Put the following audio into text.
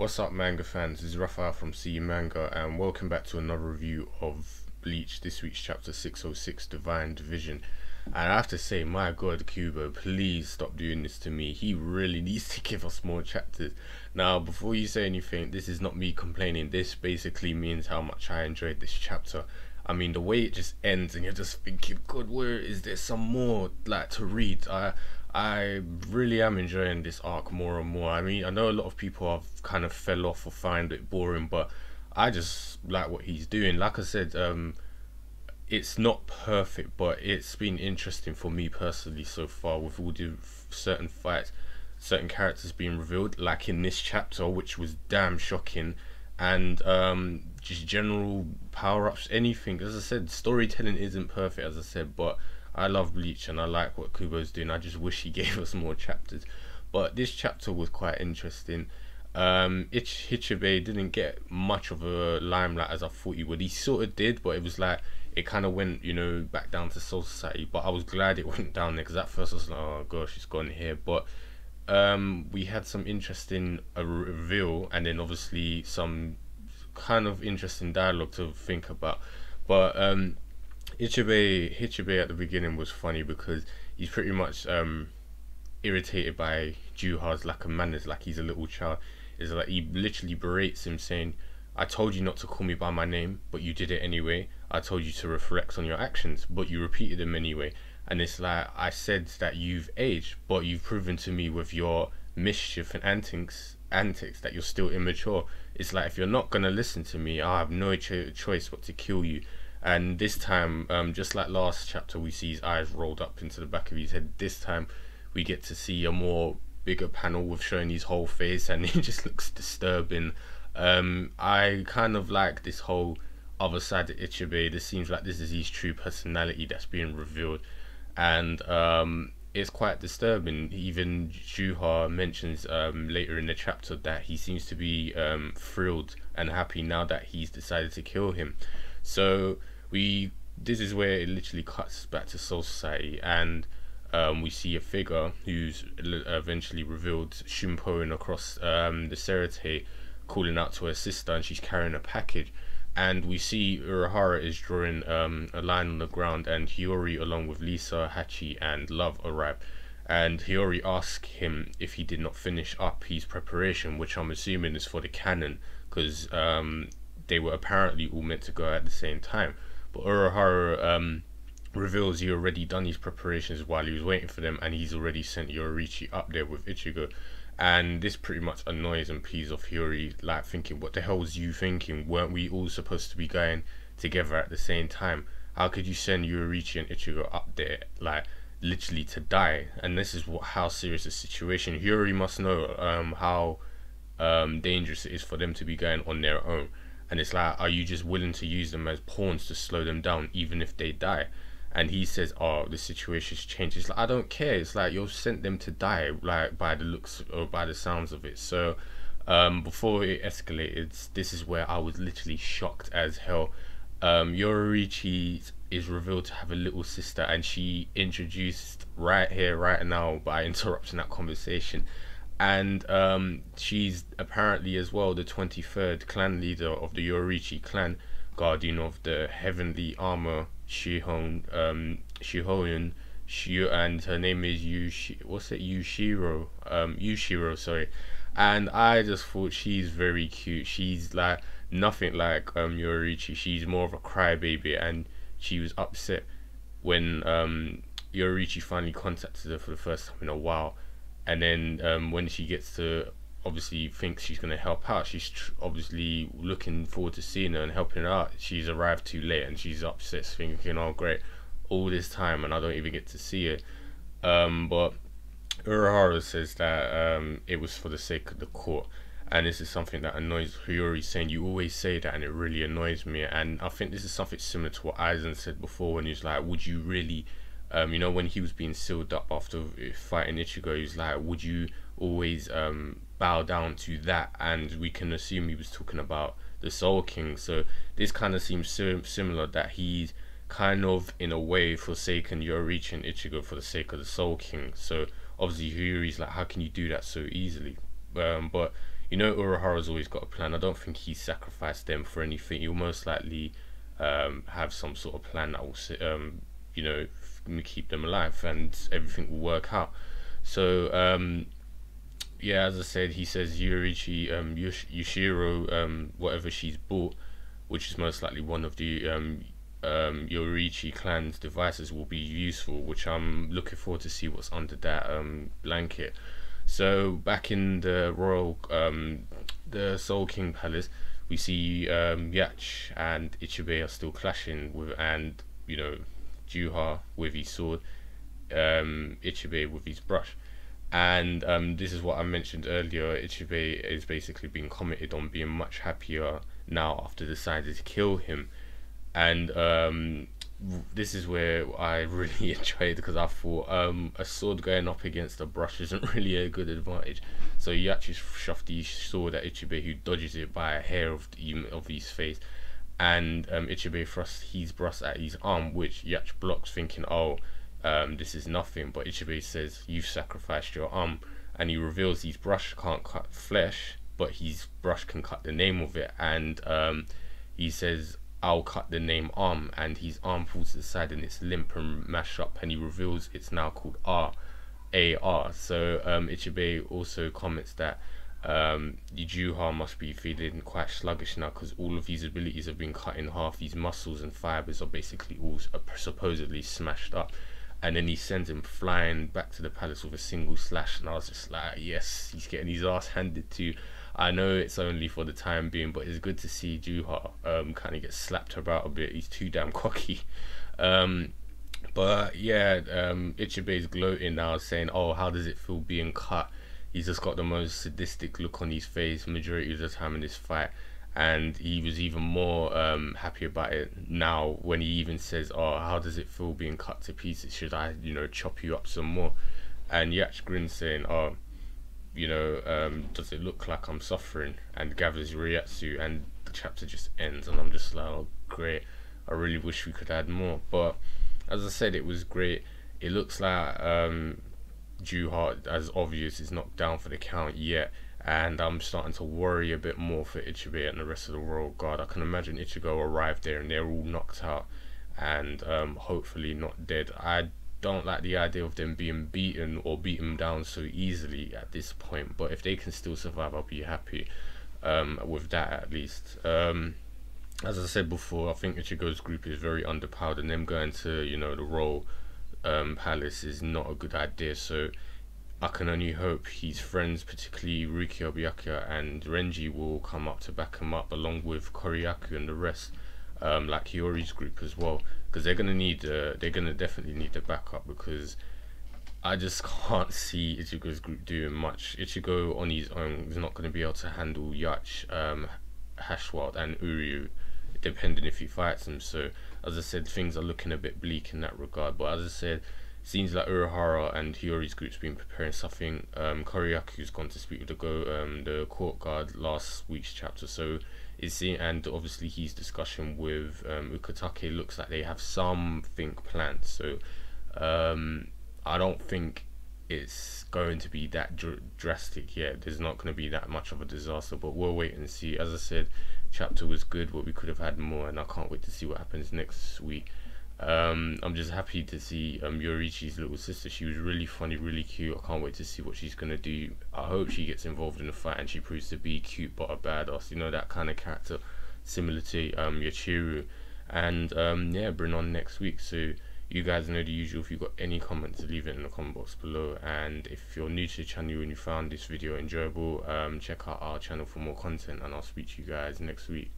What's up, manga fans? This is Raphael from CU Manga, and welcome back to another review of Bleach. This week's chapter 606, Divine Division. And I have to say, my god, Kubo, please stop doing this to me. He really needs to give us more chapters. Now, before you say anything, this is not me complaining. This basically means how much I enjoyed this chapter. I mean, the way it just ends, and you're just thinking, God, where is there some more to read? I really am enjoying this arc more and more. I mean, I know a lot of people have kind of fell off or find it boring, but I just like what he's doing. Like I said, it's not perfect, but it's been interesting for me personally so far, with all the certain fights, certain characters being revealed, like in this chapter, which was damn shocking, and just general power-ups, anything. As I said, storytelling isn't perfect, as I said, but I love Bleach and I like what Kubo's doing. I just wish he gave us more chapters. But this chapter was quite interesting. Ichibei didn't get much of a limelight as I thought he would. He sort of did, but it was like, it kind of went, you know, back down to Soul Society. But I was glad it went down there, because at first I was like, oh gosh, it's gone here. But we had some interesting reveal, and then obviously some kind of interesting dialogue to think about. But Ichibei at the beginning was funny, because he's pretty much irritated by Juha's lack of manners, like he's a little child. It's like he literally berates him, saying, I told you not to call me by my name, but you did it anyway. I told you to reflect on your actions, but you repeated them anyway. And it's like, I said that you've aged, but you've proven to me with your mischief and antics that you're still immature. It's like, if you're not gonna listen to me, I have no choice but to kill you. And this time, just like last chapter, we see his eyes rolled up into the back of his head. This time we get to see a more bigger panel with showing his whole face, and it just looks disturbing. I kind of like this whole other side of Ichibei. This seems like this is his true personality that's being revealed, and it's quite disturbing. Even Juha mentions later in the chapter that he seems to be thrilled and happy now that he's decided to kill him. So this is where it literally cuts back to Soul Society, and we see a figure who's eventually revealed, Shinhouin, across the Serete, calling out to her sister, and she's carrying a package. And we see Urahara is drawing a line on the ground, and Hiyori, along with Lisa, Hachi, and Love, arrive. And Hiyori asks him if he did not finish up his preparation, which I'm assuming is for the cannon, because they were apparently all meant to go at the same time. But Urahara reveals he already done his preparations while he was waiting for them, and he's already sent Yourichi up there with Ichigo. And this pretty much annoys and pees off Hiyori, like thinking, what the hell was you thinking? Weren't we all supposed to be going together at the same time? How could you send Yourichi and Ichigo up there, like literally to die? And this is how serious the situation. Hiyori must know how dangerous it is for them to be going on their own. And it's like, are you just willing to use them as pawns to slow them down even if they die? And he says, oh, the situation's changed. It's like, I don't care. It's like, you've sent them to die, like, by the looks or by the sounds of it. So before it escalated, this is where I was literally shocked as hell. Yourichi is revealed to have a little sister, and she introduced right here, right now, by interrupting that conversation. And she's apparently as well the 23rd clan leader of the Yourichi clan, guardian of the heavenly armor, Shinhouin, and her name is Yuushirou, sorry. And I just thought she's very cute. She's like nothing like Yourichi. She's more of a crybaby, and she was upset when Yourichi finally contacted her for the first time in a while. And then when she gets to obviously thinks she's going to help out, she's obviously looking forward to seeing her and helping her out. She's arrived too late, and she's upset, thinking, oh great, all this time and I don't even get to see it. But Urahara says that it was for the sake of the court, and this is something that annoys Hiyori, saying, you always say that and it really annoys me. And I think this is something similar to what Aizen said before, when he was like, would you really you know, when he was being sealed up after fighting Ichigo, he was like, would you always bow down to that? And we can assume he was talking about the Soul King. So this kind of seems similar, that he's kind of in a way forsaken Yourichi and Ichigo for the sake of the Soul King. So obviously Hiyori's like, how can you do that so easily? But you know, Urahara's always got a plan. I don't think he sacrificed them for anything. He'll most likely have some sort of plan that will you know, keep them alive, and everything will work out. So yeah, as I said, he says Yourichi, Yuushirou, whatever she's bought, which is most likely one of the Yourichi clan's devices, will be useful, which I'm looking forward to see what's under that blanket. So back in the royal, the Soul King Palace, we see Yhwach and Ichibei are still clashing with, and you know, Juha with his sword, Ichibei with his brush. And this is what I mentioned earlier. Ichibei is basically being commented on being much happier now after deciding to kill him. And this is where I really enjoyed, because I thought a sword going up against a brush isn't really a good advantage. So he actually shoved his sword at Ichibei, who dodges it by a hair of his face. And Ichibei thrusts his brush at his arm, which Yhwach blocks, thinking, oh, this is nothing. But Ichibei says, you've sacrificed your arm, and he reveals his brush can't cut flesh, but his brush can cut the name of it. And he says, I'll cut the name arm, and his arm falls to the side and it's limp and mashed up, and he reveals it's now called R-A-R. So Ichibei also comments that Juha must be feeling quite sluggish now, because all of his abilities have been cut in half. These muscles and fibers are basically all supposedly smashed up. And then he sends him flying back to the palace with a single slash, and I was just like, yes, he's getting his ass handed to. I know it's only for the time being, but it's good to see Juha kind of get slapped about a bit. He's too damn cocky. But yeah, Ichibei's gloating now, saying, oh, how does it feel being cut? He's just got the most sadistic look on his face majority of the time in this fight. And he was even more happy about it now, when he even says, oh, how does it feel being cut to pieces? Should I, you know, chop you up some more? And Yhwach grins, saying, oh, you know, does it look like I'm suffering? And gathers Ryatsu, and the chapter just ends, and I'm just like, oh, great. I really wish we could add more. But as I said, it was great. It looks like Juha, as obvious, is not down for the count yet. And I'm starting to worry a bit more for Ichibei and the rest of the royal guard. I can imagine Ichigo arrived there and they're all knocked out and hopefully not dead. I don't like the idea of them being beaten or beaten down so easily at this point, but if they can still survive, I'll be happy with that at least. As I said before, I think Ichigo's group is very underpowered, and them going to, you know, the royal palace is not a good idea. So I can only hope his friends, particularly Rukia, Byakuya and Renji, will come up to back him up, along with Koryaku and the rest, like Hiyori's group as well, because they're gonna definitely need the backup, because I just can't see Ichigo's group doing much. Ichigo on his own is not going to be able to handle Yhwach, Hashwald and Uryu, depending if he fights them. So as I said, things are looking a bit bleak in that regard. But as I said, seems like Urahara and Hiyori's group's been preparing something. Koryaku's gone to speak with the court guard last week's chapter, so and obviously his discussion with Ukitake looks like they have something planned. So I don't think it's going to be that drastic yet. There's not going to be that much of a disaster, but we'll wait and see. As I said, chapter was good, but we could have had more, and I can't wait to see what happens next week. I'm just happy to see Yourichi's little sister. She was really funny, really cute. I can't wait to see what she's gonna do. I hope she gets involved in the fight and she proves to be cute but a badass, you know, that kind of character, similar to Yuushirou. And yeah, bring on next week. So you guys know the usual. If you've got any comments, leave it in the comment box below. And if you're new to the channel and you found this video enjoyable, check out our channel for more content, and I'll speak to you guys next week.